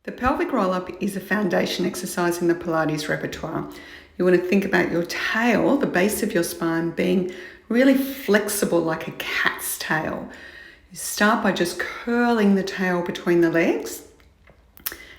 The pelvic roll-up is a foundation exercise in the Pilates repertoire. You want to think about your tail, the base of your spine, being really flexible like a cat's tail. You start by just curling the tail between the legs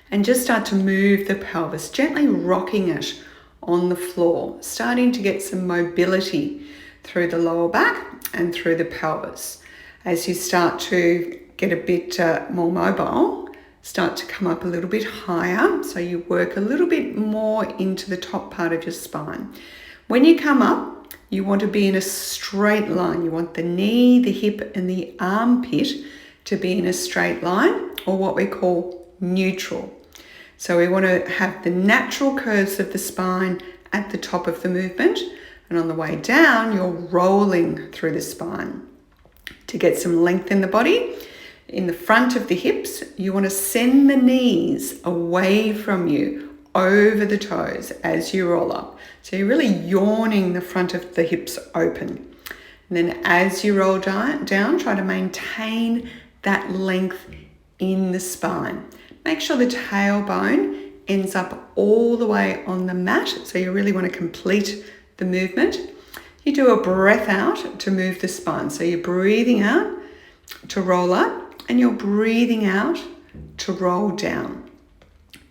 and just start to move the pelvis, gently rocking it on the floor, starting to get some mobility through the lower back and through the pelvis. As you start to get a bit more mobile, start to come up a little bit higher, so you work a little bit more into the top part of your spine. When you come up, you want to be in a straight line. You want the knee, the hip, and the armpit to be in a straight line, or what we call neutral. So we want to have the natural curves of the spine at the top of the movement, and on the way down, you're rolling through the spine. To get some length in the body, in the front of the hips, you want to send the knees away from you, over the toes as you roll up. So you're really yawning the front of the hips open. And then as you roll down, try to maintain that length in the spine. Make sure the tailbone ends up all the way on the mat, so you really want to complete the movement. You do a breath out to move the spine. So you're breathing out to roll up, and you're breathing out to roll down.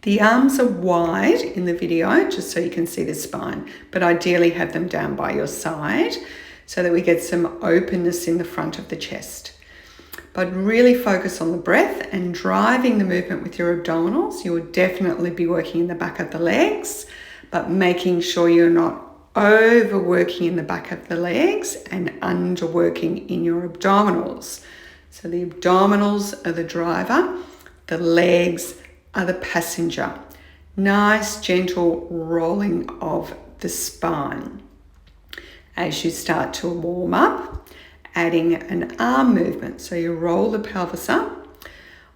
The arms are wide in the video, just so you can see the spine, but ideally have them down by your side so that we get some openness in the front of the chest. But really focus on the breath and driving the movement with your abdominals. You will definitely be working in the back of the legs, but making sure you're not overworking in the back of the legs and underworking in your abdominals. So the abdominals are the driver, the legs are the passenger. Nice, gentle rolling of the spine. As you start to warm up, adding an arm movement. So you roll the pelvis up.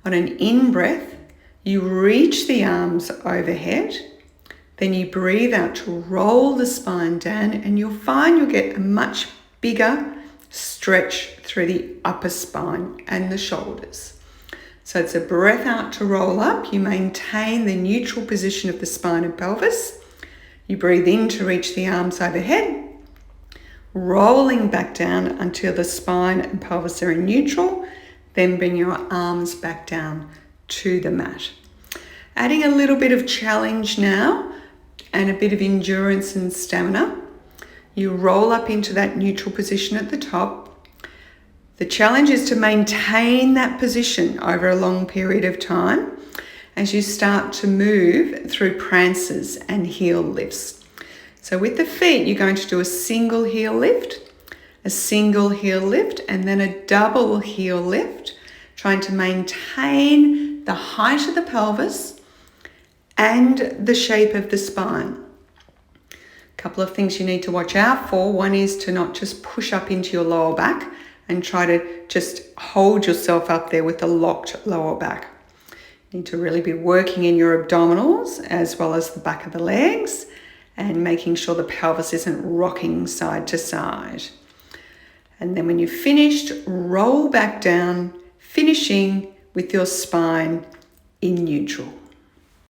On an in-breath, you reach the arms overhead. Then you breathe out to roll the spine down, and you'll find you'll get a much bigger stretch through the upper spine and the shoulders. So it's a breath out to roll up. You maintain the neutral position of the spine and pelvis. You breathe in to reach the arms overhead, rolling back down until the spine and pelvis are in neutral. Then bring your arms back down to the mat. Adding a little bit of challenge now and a bit of endurance and stamina. You roll up into that neutral position at the top. The challenge is to maintain that position over a long period of time as you start to move through prances and heel lifts. So with the feet, you're going to do a single heel lift, and then a double heel lift, trying to maintain the height of the pelvis and the shape of the spine. Couple of things you need to watch out for. One is to not just push up into your lower back and try to just hold yourself up there with a locked lower back. You need to really be working in your abdominals as well as the back of the legs and making sure the pelvis isn't rocking side to side. And then when you've finished, roll back down, finishing with your spine in neutral.